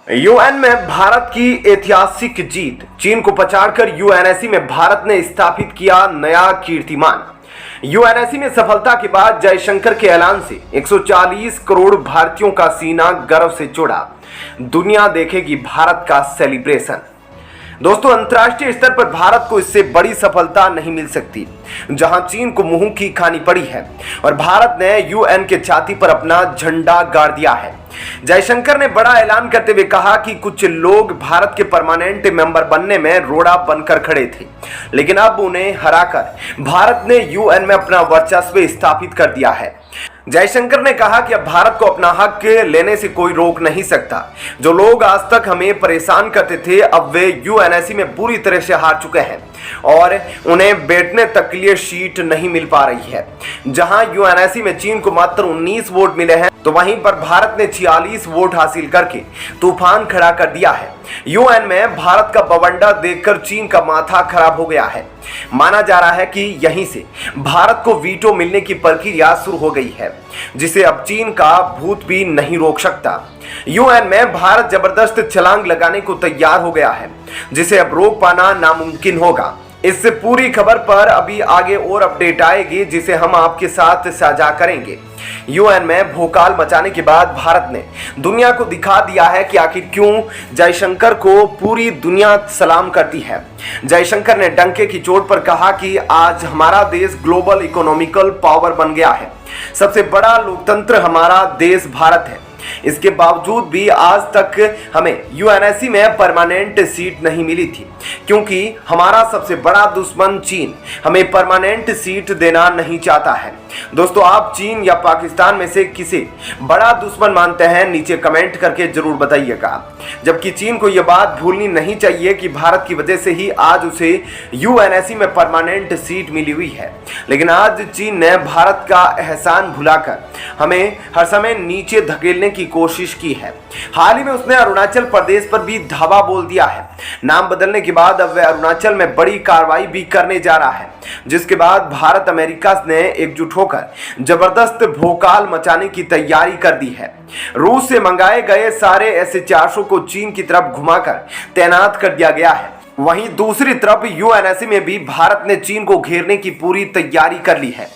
UN में भारत की ऐतिहासिक जीत। चीन को पछाड़कर यूएनएससी में भारत ने स्थापित किया नया कीर्तिमान। यूएनएससी में सफलता के बाद जयशंकर के ऐलान से 140 करोड़ भारतीयों का सीना गर्व से जुड़ा। दुनिया देखेगी भारत का सेलिब्रेशन। दोस्तों, अंतर्राष्ट्रीय स्तर पर भारत को इससे बड़ी सफलता नहीं मिल सकती, जहां चीन को मुंह की खानी पड़ी है और भारत ने यूएन के छाती पर अपना झंडा गाड़ दिया है। जयशंकर ने बड़ा ऐलान करते हुए कहा कि कुछ लोग भारत के परमानेंट मेंबर बनने में रोड़ा बनकर खड़े थे, लेकिन अब उन्हें हराकर भारत ने यूएन में अपना वर्चस्व स्थापित कर दिया है। जयशंकर ने कहा कि अब भारत को अपना हक लेने से कोई रोक नहीं सकता। जो लोग आज तक हमें परेशान करते थे, अब वे यूएनएससी में बुरी तरह से हार चुके हैं और उन्हें बैठने तक के लिए सीट नहीं मिल पा रही है। जहां यूएनएससी में चीन को मात्र 19 वोट मिले हैं, तो वहीं पर भारत ने 46 वोट हासिल करके तूफान खड़ा कर दिया है। यूएन में भारत का बवंडर देखकर चीन का माथा खराब हो गया है। माना जा रहा है कि यहीं से भारत को वीटो मिलने की प्रक्रिया शुरू हो गई है, जिसे अब चीन का भूत भी नहीं रोक सकता। यूएन में भारत जबरदस्त छलांग लगाने को तैयार हो गया है, जिसे अब रोक पाना नामुमकिन होगा। इससे पूरी खबर पर अभी आगे और अपडेट आएगी, जिसे हम आपके साथ साझा करेंगे। यूएन में भोकाल मचाने के बाद भारत ने दुनिया को दिखा दिया है कि आखिर क्यों जयशंकर को पूरी दुनिया सलाम करती है। जयशंकर ने डंके की चोट पर कहा कि आज हमारा देश ग्लोबल इकोनॉमिकल पावर बन गया है। सबसे बड़ा लोकतंत्र हमारा देश भारत है। इसके बावजूद भी आज तक हमें यूएनएससी में परमानेंट सीट नहीं मिली थी, क्योंकि हमारा सबसे बड़ा दुश्मन चीन हमें परमानेंट सीट देना नहीं चाहता है। दोस्तों, आप चीन या पाकिस्तान में से किसे बड़ा दुश्मन मानते हैं? नीचे कमेंट करके जरूर बताइएगा। जबकि चीन को यह बात भूलनी नहीं चाहिए कि भारत की वजह से ही आज उसे यूएनएससी में परमानेंट सीट मिली हुई है। लेकिन आज चीन ने भारत का एहसान भुलाकर हमें हर समय नीचे धकेलने की कोशिश की है। हाल ही में उसने अरुणाचल प्रदेश पर भी धावा बोल दिया है। नाम बदलने के बाद अब वह अरुणाचल में बड़ी कार्रवाई भी करने जा रहा है, जिसके बाद भारत अमेरिका ने एकजुट होकर जबरदस्त भोकाल मचाने की तैयारी कर दी है। रूस से मंगाए गए सारे S-400 को चीन की तरफ घुमाकर तैनात कर दिया गया है। वहीं दूसरी तरफ यूएनएससी में भी भारत ने चीन को घेरने की पूरी तैयारी कर ली है,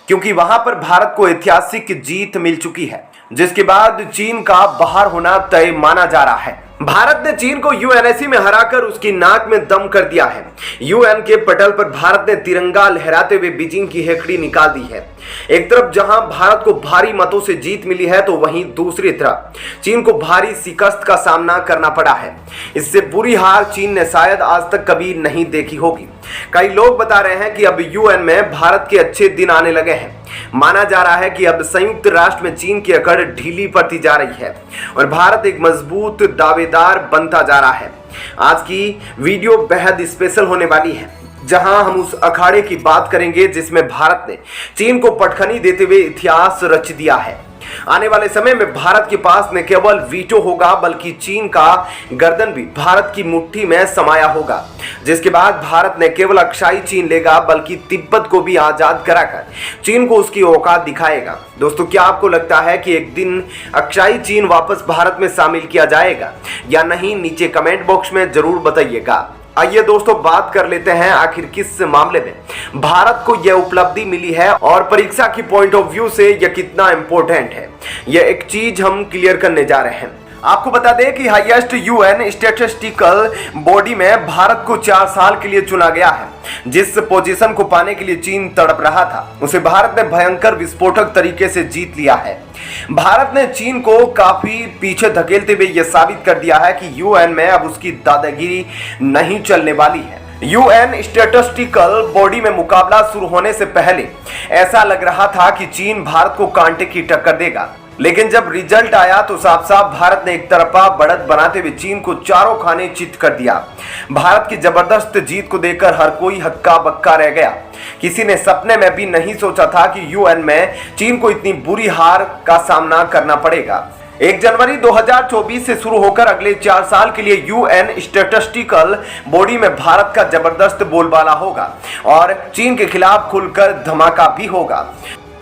क्योंकि वहां पर भारत को ऐतिहासिक जीत मिल चुकी है, जिसके बाद चीन का बाहर होना तय माना जा रहा है। भारत ने चीन को यूएनएससी में हराकर उसकी नाक में दम कर दिया है। यूएन के पटल पर भारत ने तिरंगा लहराते हुए बीजिंग की हेकड़ी निकाल दी है। एक तरफ जहां भारत को भारी मतों से जीत मिली है, तो वहीं दूसरी तरफ चीन को भारी शिकस्त का सामना करना पड़ा है। इससे बुरी हार चीन ने शायद आज तक कभी नहीं देखी होगी। कई लोग बता रहे हैं कि अब यूएन में भारत के अच्छे दिन आने लगे हैं। माना जा रहा है कि अब संयुक्त राष्ट्र में चीन की अकड़ ढीली पड़ती जा रही है और भारत एक मजबूत दावेदार बनता जा रहा है। आज की वीडियो बेहद स्पेशल होने वाली है, जहां हम उस अखाड़े की बात करेंगे जिसमें भारत ने चीन को पटखनी देते हुए इतिहास रच दिया है। आने वाले समय में भारत के पास न केवल वीटो होगा, बल्कि चीन का गर्दन भी भारत की मुट्ठी में समाया होगा, जिसके बाद भारत न केवल अक्साई चीन लेगा, बल्कि तिब्बत को भी आजाद कराकर चीन को उसकी औकात दिखाएगा। दोस्तों, क्या आपको लगता है कि एक दिन अक्साई चीन वापस भारत में शामिल किया जाएगा या नहीं? नीचे कमेंट बॉक्स में जरूर बताइएगा। आइए दोस्तों, बात कर लेते हैं आखिर किस मामले में भारत को यह उपलब्धि मिली है और परीक्षा की पॉइंट ऑफ व्यू से यह कितना इंपॉर्टेंट है। यह एक चीज हम क्लियर करने जा रहे हैं। आपको बता दें कि हाईएस्ट यूएन स्टैटिस्टिकल बॉडी में भारत को 4 साल के लिए चुना गया है। जिस पोजीशन को पाने के लिए चीन तड़प रहा था, उसे भारत ने भयंकर विस्फोटक तरीके से जीत लिया है। भारत ने चीन को काफी पीछे धकेलते हुए यह साबित कर दिया है कि यूएन में अब उसकी दादागिरी नहीं चलने वाली है। यूएन स्टैटिस्टिकल बॉडी में मुकाबला शुरू होने से पहले ऐसा लग रहा था कि चीन भारत को कांटे की टक्कर देगा, लेकिन जब रिजल्ट आया तो साफ साफ भारत ने एक तरफा बढ़त बनाते हुए चीन को चारों खाने चित कर दिया। भारत की जबरदस्त जीत को देखकर हर कोई हक्का बक्का रह गया। किसी ने सपने में भी नहीं सोचा था कि यूएन में चीन को इतनी बुरी हार का सामना करना पड़ेगा। 1 जनवरी 2024 से शुरू होकर अगले 4 साल के लिए यूएन स्टैटिस्टिकल बॉडी में भारत का जबरदस्त बोलबाला होगा और चीन के खिलाफ खुलकर धमाका भी होगा।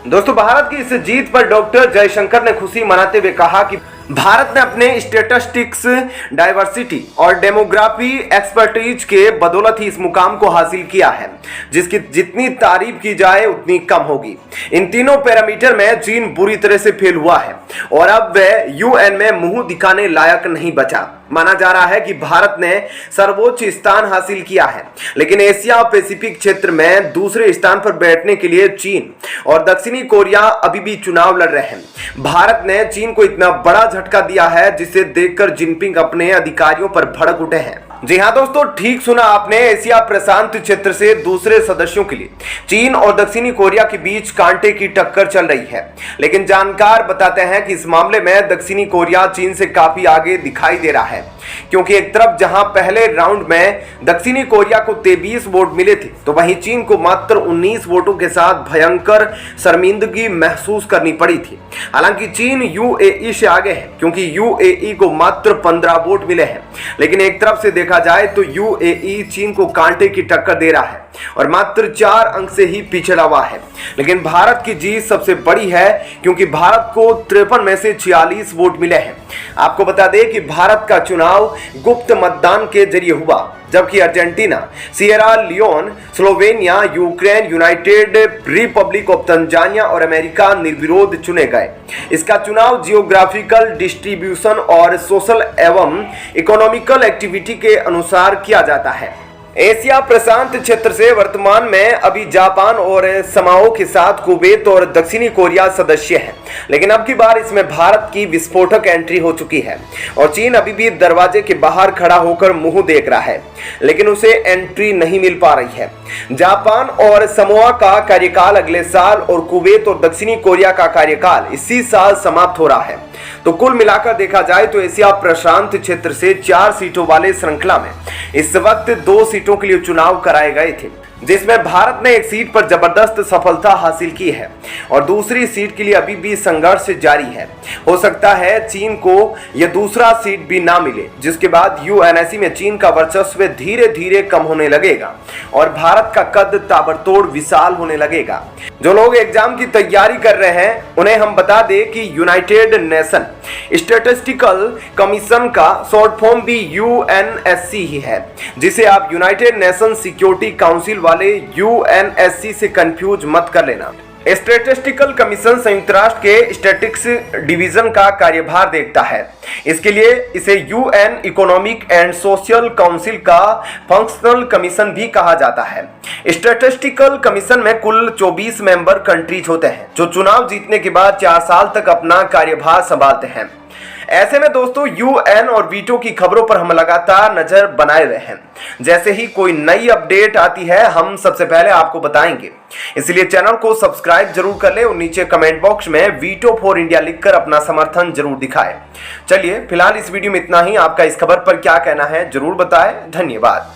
दोस्तों, भारत की इस जीत पर डॉक्टर जयशंकर ने खुशी मनाते हुए कहा कि भारत ने अपने स्टैटिस्टिक्स, डाइवर्सिटी और डेमोग्राफी एक्सपर्टीज के बदौलत ही इस मुकाम को हासिल किया है, जिसकी जितनी तारीफ की जाए उतनी कम होगी। इन तीनों पैरामीटर में चीन बुरी तरह से फेल हुआ है और अब वह यूएन में मुंह दिखाने लायक नहीं बचा। माना जा रहा है कि भारत ने सर्वोच्च स्थान हासिल किया है, लेकिन एशिया और पैसिफिक क्षेत्र में दूसरे स्थान पर बैठने के लिए चीन और दक्षिणी कोरिया अभी भी चुनाव लड़ रहे हैं। भारत ने चीन को इतना बड़ा झटका दिया है जिसे देखकर जिनपिंग अपने अधिकारियों पर भड़क उठे हैं। जी हां दोस्तों, ठीक सुना आपने। एशिया प्रशांत क्षेत्र से दूसरे सदस्यों के लिए चीन और दक्षिणी कोरिया के बीच कांटे की टक्कर चल रही है, लेकिन जानकार बताते हैं कि इस मामले में दक्षिणी कोरिया चीन से काफी आगे दिखाई दे रहा है, क्योंकि एक तरफ जहां पहले राउंड में दक्षिणी कोरिया को 23 वोट मिले थे, तो वहीं चीन को मात्र 19 वोटों के साथ भयंकर शर्मिंदगी महसूस करनी पड़ी थी। हालांकि चीन यूएई से आगे है, क्योंकि यूएई को मात्र 15 वोट मिले हैं, लेकिन एक तरफ से देखा जाए तो यूएई चीन को कांटे की टक्कर दे रहा है और मात्र 4 अंक से ही पिछड़ा हुआ है। लेकिन भारत की जीत सबसे बड़ी है, क्योंकि भारत को 53 में से 46 वोट मिले हैं। आपको बता दें कि भारत का चुनाव गुप्त मतदान के जरिए हुआ, जबकि Argentina, Sierra Leone, Slovenia, Ukraine, united republic of Tanzania और अमेरिका निर्विरोध चुने गए। इसका चुनाव जियोग्राफिकल डिस्ट्रीब्यूशन और सोशल एवं इकोनॉमिकल एक्टिविटी के अनुसार किया जाता है। एशिया प्रशांत क्षेत्र से वर्तमान में अभी जापान और समाओ के साथ कुवैत और दक्षिणी कोरिया सदस्य हैं, लेकिन अब की बार इसमें भारत की विस्फोटक एंट्री हो चुकी है और चीन अभी भी दरवाजे के बाहर खड़ा होकर मुंह देख रहा है, लेकिन उसे एंट्री नहीं मिल पा रही है। जापान और समोआ का कार्यकाल अगले साल और कुवैत और दक्षिणी कोरिया का कार्यकाल इसी साल समाप्त हो रहा है। तो कुल मिलाकर देखा जाए तो एशिया प्रशांत क्षेत्र से 4 सीटों वाले श्रृंखला में इस वक्त 2 सीटों के लिए चुनाव कराए गए थे, जिसमें भारत ने एक सीट पर जबरदस्त सफलता हासिल की है और दूसरी सीट के लिए अभी भी संघर्ष जारी है। हो सकता है चीन को यह दूसरा सीट भी ना मिले, जिसके बाद यूएनएससी में चीन का वर्चस्व धीरे धीरे कम होने लगेगा और भारत का कद ताबड़तोड़ विशाल होने लगेगा। जो लोग एग्जाम की तैयारी कर रहे हैं उन्हें हम बता दें कि यूनाइटेड नेशन स्टैटिस्टिकल कमीशन का शॉर्ट फॉर्म भी यूएनएससी ही है, जिसे आप यूनाइटेड नेशन सिक्योरिटी काउंसिल वाले यूएनएससी से कंफ्यूज मत कर लेना। स्टैटिस्टिकल कमीशन संयुक्त राष्ट्र के स्टैटिस्टिक्स डिवीजन का कार्यभार देखता है। इसके लिए इसे UN economic and social council का फंक्शनल कमीशन भी कहा जाता है। स्टैटिस्टिकल कमीशन में कुल 24 मेंबर कंट्रीज होते हैं, जो चुनाव जीतने के बाद 4 साल तक अपना कार्यभार संभालते हैं। ऐसे में दोस्तों यूएन और वीटो की खबरों पर हम लगातार नजर बनाए रहे हैं। जैसे ही कोई नई अपडेट आती है हम सबसे पहले आपको बताएंगे, इसलिए चैनल को सब्सक्राइब जरूर कर ले और नीचे कमेंट बॉक्स में वीटो फॉर इंडिया लिखकर अपना समर्थन जरूर दिखाएं। चलिए फिलहाल इस वीडियो में इतना ही। आपका इस खबर पर क्या कहना है जरूर बताएं। धन्यवाद।